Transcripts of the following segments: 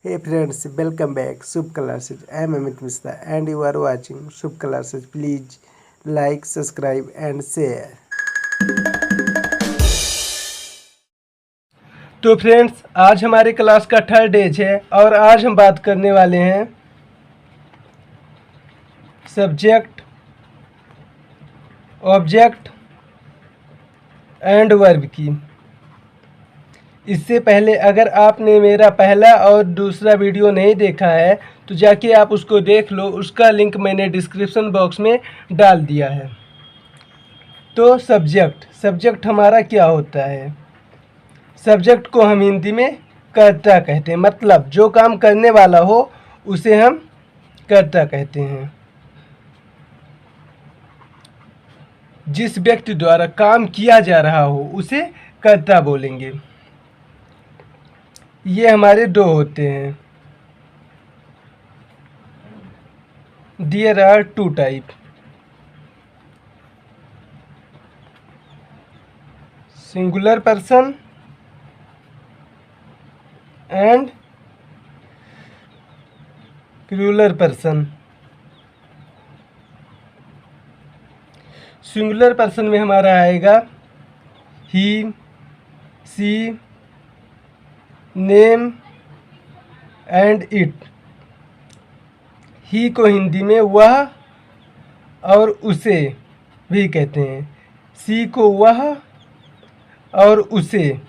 Hey friends, welcome back. Shubh Classes. I am Amit Mishra and you are watching Shubh Classes. Please like, subscribe and share. तो friends, आज हमारे class का third days है और आज हम बात करने वाले हैं सब्जेक्ट, ऑब्जेक्ट एंड वर्ब की। इससे पहले अगर आपने मेरा पहला और दूसरा वीडियो नहीं देखा है तो जाके आप उसको देख लो, उसका लिंक मैंने डिस्क्रिप्शन बॉक्स में डाल दिया है। तो सब्जेक्ट हमारा क्या होता है? सब्जेक्ट को हम हिंदी में कर्ता कहते हैं, मतलब जो काम करने वाला हो उसे हम कर्ता कहते हैं। जिस व्यक्ति द्वारा काम किया जा रहा हो उसे कर्ता बोलेंगे। ये हमारे दो होते हैं। There are two type, singular person and plural person. Singular person में हमारा आएगा he, she, name and it. He को हिंदी में वह और उसे भी कहते हैं, सी को वह और उसे।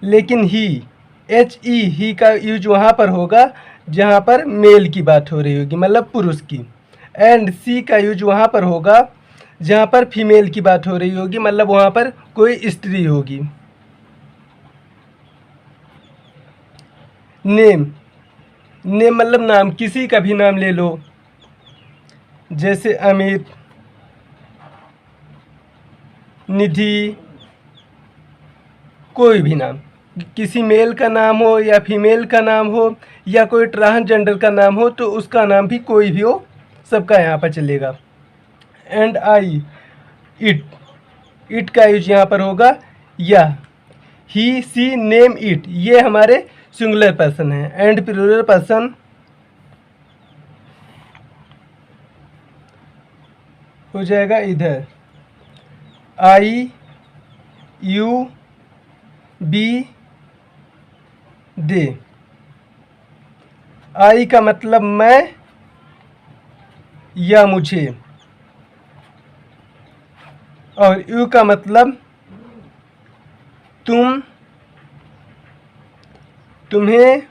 लेकिन ही का यूज वहाँ पर होगा जहाँ पर मेल की बात हो रही होगी, मतलब पुरुष की। एंड सी का यूज वहाँ पर होगा जहाँ पर फीमेल की बात हो रही होगी, मतलब वहाँ पर कोई स्त्री होगी। नेम मतलब नाम, किसी का भी नाम ले लो, जैसे अमित, निधि, कोई भी नाम, किसी मेल का नाम हो या फीमेल का नाम हो या कोई ट्रांसजेंडर का नाम हो तो उसका नाम भी कोई भी हो, सबका यहाँ पर चलेगा। एंड इट का यूज यहाँ पर होगा यह, ही, सी, नेम, इट, ये हमारे सिंगुलर पर्सन है। एंड प्लूरल पर्सन हो जाएगा इधर आई, यू, बी, दे। आई का मतलब मैं या मुझे, और यू का मतलब तुम, तुम्हें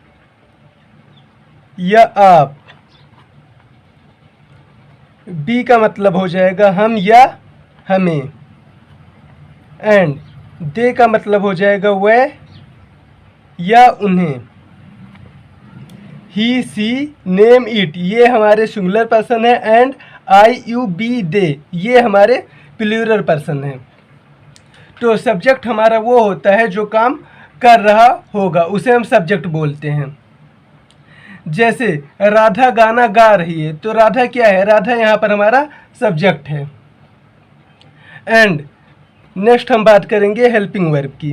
या आप। बी का मतलब हो जाएगा हम या हमें। एंड दे का मतलब हो जाएगा वह या उन्हें। ही, सी, नेम, इट, ये हमारे सिंगुलर पर्सन है। एंड आई, यू, बी, दे, ये हमारे प्लूरल पर्सन है। तो सब्जेक्ट हमारा वो होता है जो काम कर रहा होगा, उसे हम सब्जेक्ट बोलते हैं। जैसे राधा गाना गा रही है तो राधा क्या है? राधा यहाँ पर हमारा सब्जेक्ट है। एंड नेक्स्ट हम बात करेंगे हेल्पिंग वर्ब की।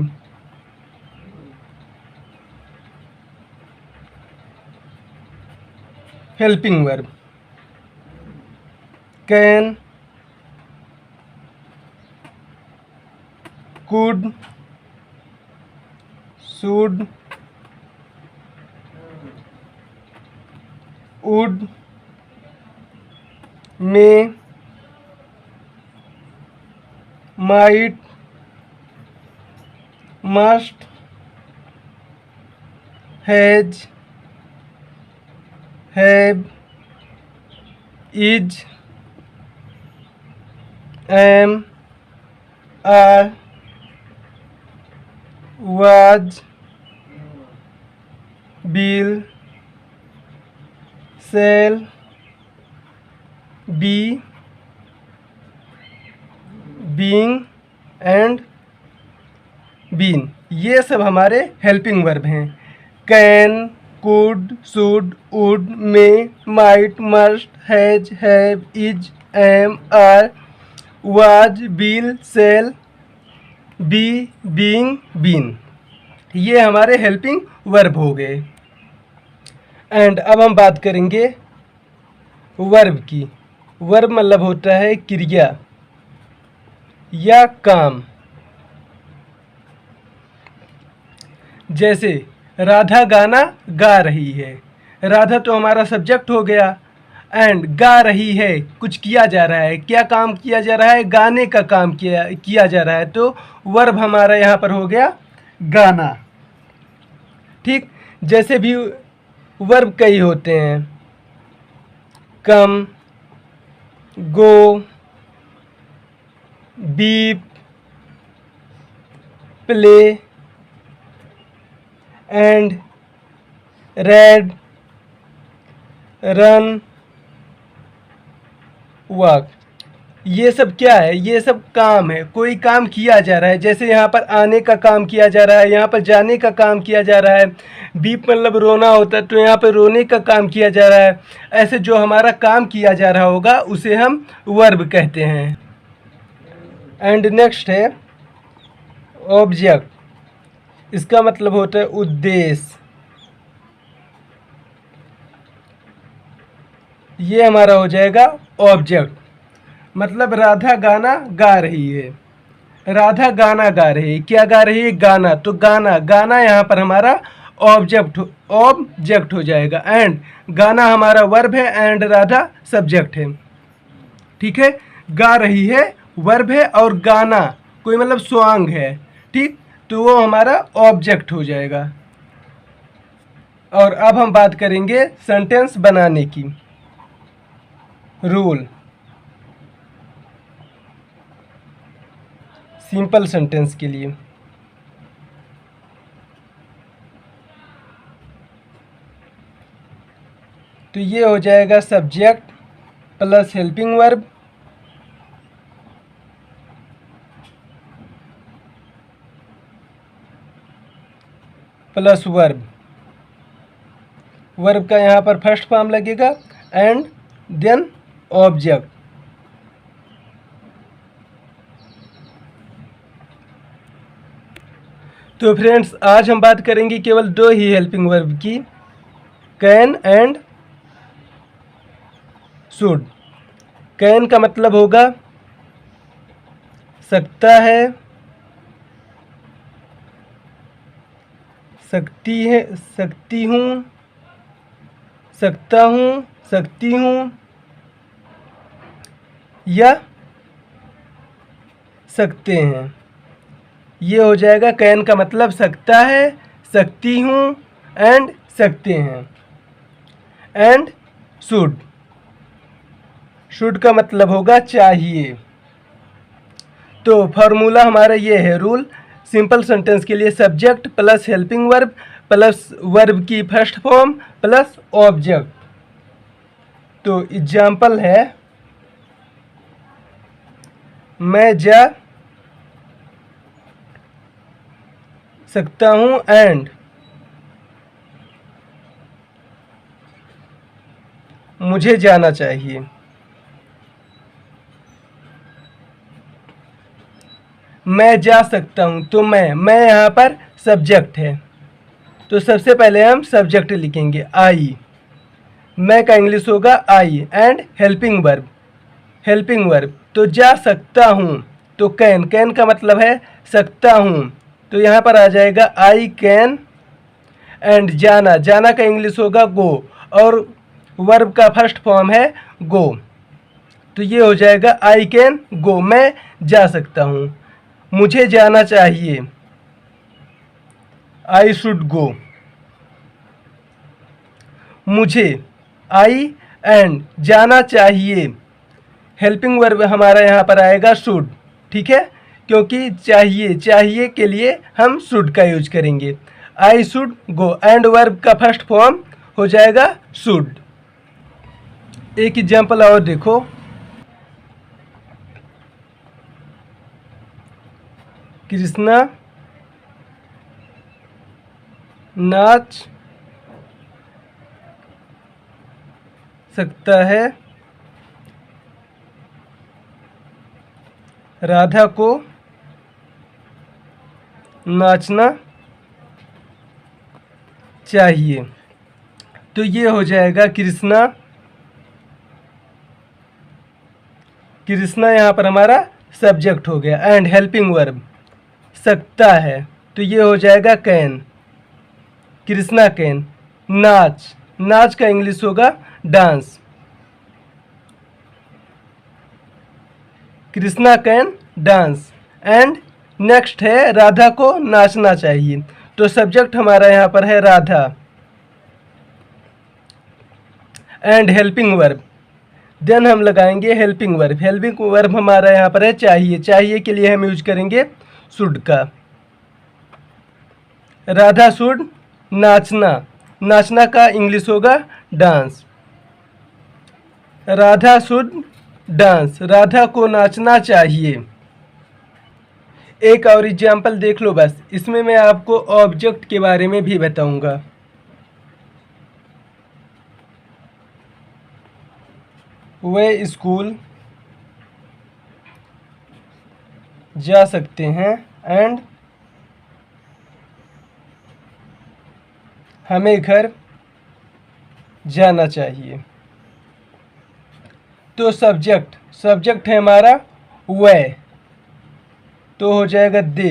Helping verb can, could, should, would, may, might, must, has, have, is, am, are, was, will, shall, be, being and been, ये सब हमारे हेल्पिंग वर्ब हैं। Can, could, should, would, may, might, must, has, have, is, am, are, was, will, shall, be, being, been, ये हमारे helping verb हो गए। And अब हम बात करेंगे वर्ब की। वर्ब मतलब होता है क्रिया या काम। जैसे राधा गाना गा रही है, राधा तो हमारा सब्जेक्ट हो गया, एंड गा रही है, कुछ किया जा रहा है, क्या काम किया जा रहा है, गाने का काम किया जा रहा है, तो वर्ब हमारा यहाँ पर हो गया गाना। ठीक, जैसे भी वर्ब कई होते हैं, come, go, beep, play, end, read, run, walk. ये सब क्या है? ये सब काम है, कोई काम किया जा रहा है। जैसे यहाँ पर आने का काम किया जा रहा है, यहाँ पर जाने का काम किया जा रहा है। बीप मतलब रोना होता है, तो यहाँ पर रोने का काम किया जा रहा है। ऐसे जो हमारा काम किया जा रहा होगा उसे हम वर्ब कहते हैं। एंड नेक्स्ट है ऑब्जेक्ट। इसका मतलब होता है उद्देश्य। ये हमारा हो जाएगा ऑब्जेक्ट। मतलब राधा गाना गा रही है, राधा गाना गा रही है, क्या गा रही है? गाना। तो गाना, गाना यहाँ पर हमारा ऑब्जेक्ट हो जाएगा। एंड गाना हमारा वर्ब है एंड राधा सब्जेक्ट है। ठीक है, गा रही है वर्ब है और गाना कोई मतलब सॉन्ग है। ठीक, तो वो हमारा ऑब्जेक्ट हो जाएगा। और अब हम बात करेंगे सेंटेंस बनाने की रूल। सिंपल सेंटेंस के लिए तो ये हो जाएगा subject plus helping verb plus verb. Verb का यहाँ पर फर्स्ट फॉर्म लगेगा एंड देन ऑब्जेक्ट। तो फ्रेंड्स, आज हम बात करेंगे केवल दो ही हेल्पिंग वर्ब की, कैन एंड शुड। कैन का मतलब होगा सकता है, सकती है, सकती हूँ, सकता हूँ, सकती हूँ, या सकते हैं। ये हो जाएगा कैन का मतलब सकता है, सकती हूँ एंड सकते हैं। एंड शुड, शुड का मतलब होगा चाहिए। तो फॉर्मूला हमारा ये है रूल सिंपल सेंटेंस के लिए, subject plus helping verb plus verb की फर्स्ट फॉर्म प्लस ऑब्जेक्ट। तो एग्जाम्पल है, मैं जा सकता हूँ एंड मुझे जाना चाहिए। मैं जा सकता हूँ, तो मैं यहाँ पर सब्जेक्ट है, तो सबसे पहले हम सब्जेक्ट लिखेंगे आई। मैं का इंग्लिश होगा I and helping verb, helping verb तो जा सकता हूँ, तो कैन, कैन का मतलब है सकता हूँ, तो यहाँ पर आ जाएगा आई कैन। एंड जाना, जाना का इंग्लिश होगा गो और वर्ब का फर्स्ट फॉर्म है गो, तो ये हो जाएगा आई कैन गो, मैं जा सकता हूँ। मुझे जाना चाहिए, आई शुड गो। मुझे, आई एंड जाना चाहिए, हेल्पिंग वर्ब हमारा यहाँ पर आएगा शुड। ठीक है, क्योंकि चाहिए, चाहिए के लिए हम शुड का यूज करेंगे। I should go and verb का फर्स्ट फॉर्म हो जाएगा शुड। एक एग्जाम्पल और देखो, कृष्णा नाच सकता है, राधा को नाचना चाहिए। तो ये हो जाएगा कृष्णा। कृष्णा यहाँ पर हमारा सब्जेक्ट हो गया। एंड हेल्पिंग वर्ब सकता है, तो ये हो जाएगा कैन। कृष्णा कैन। नाच, नाच का इंग्लिश होगा dance. Krishna can dance. And next है राधा को नाचना चाहिए, तो सब्जेक्ट हमारा यहाँ पर है Radha. And helping verb, then हम लगाएंगे हेल्पिंग वर्ब। हेल्पिंग वर्ब हमारा यहाँ पर है चाहिए। चाहिए के लिए हम यूज करेंगे शुड का। राधा शुड नाचना, नाचना का इंग्लिश होगा dance. Radha should dance, Radha को नाचना चाहिए। एक और एग्जाम्पल देख लो बस, इसमें मैं आपको ऑब्जेक्ट के बारे में भी बताऊंगा। वे स्कूल जा सकते हैं एंड हमें घर जाना चाहिए। तो सब्जेक्ट है हमारा वह, तो हो जाएगा दे।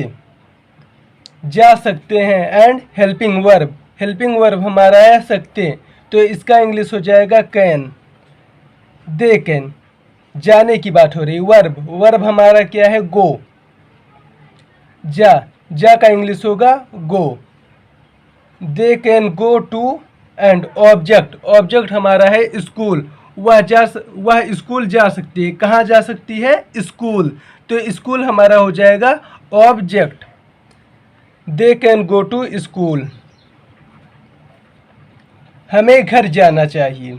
जा सकते हैं एंड हेल्पिंग वर्ब हमारा है सकते, तो इसका इंग्लिश हो जाएगा कैन। दे कैन, जाने की बात हो रही। वर्ब हमारा क्या है गो। जा का इंग्लिश होगा go. They can go to. And object हमारा है स्कूल। वह स्कूल जा सकती है। कहाँ जा सकती है? स्कूल, तो स्कूल हमारा हो जाएगा object. They can go to school. हमें घर जाना चाहिए,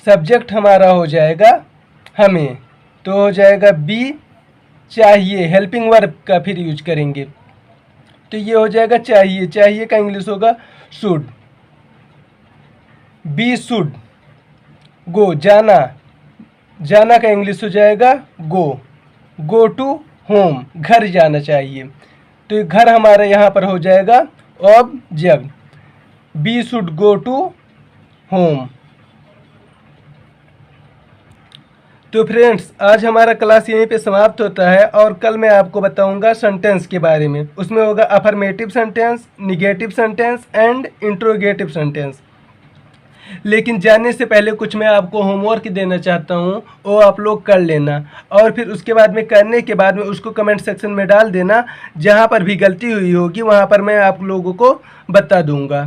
सब्जेक्ट हमारा हो जाएगा हमें, तो हो जाएगा बी चाहिए। हेल्पिंग वर्ब का फिर यूज करेंगे, तो ये हो जाएगा चाहिए। चाहिए का इंग्लिश होगा शुड। बी शुड गो, जाना का इंग्लिश हो जाएगा गो टू होम, घर जाना चाहिए, तो घर हमारा यहाँ पर हो जाएगा object. We should go to home. तो फ्रेंड्स, आज हमारा क्लास यहीं पे समाप्त होता है, और कल मैं आपको बताऊंगा सेंटेंस के बारे में। उसमें होगा affirmative sentence, negative sentence and interrogative sentence. लेकिन जाने से पहले कुछ मैं आपको होमवर्क देना चाहता हूँ, वो आप लोग कर लेना, और फिर उसके बाद में करने के बाद में उसको कमेंट सेक्शन में डाल देना। जहाँ पर भी गलती हुई होगी वहाँ पर मैं आप लोगों को बता दूँगा।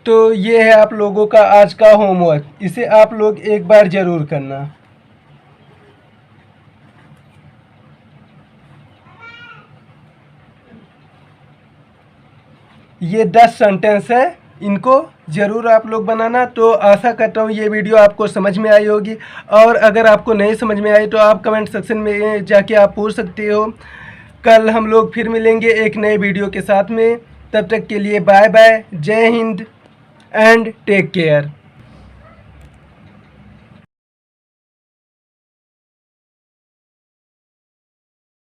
तो ये है आप लोगों का आज का होमवर्क, इसे आप लोग एक बार ज़रूर करना। ये 10 सेंटेंस है, इनको ज़रूर आप लोग बनाना। तो आशा करता हूँ ये वीडियो आपको समझ में आई होगी, और अगर आपको नहीं समझ में आई तो आप कमेंट सेक्शन में जाके आप पूछ सकते हो। कल हम लोग फिर मिलेंगे एक नए वीडियो के साथ में। तब तक के लिए बाय बाय, जय हिंद एंड टेक केयर।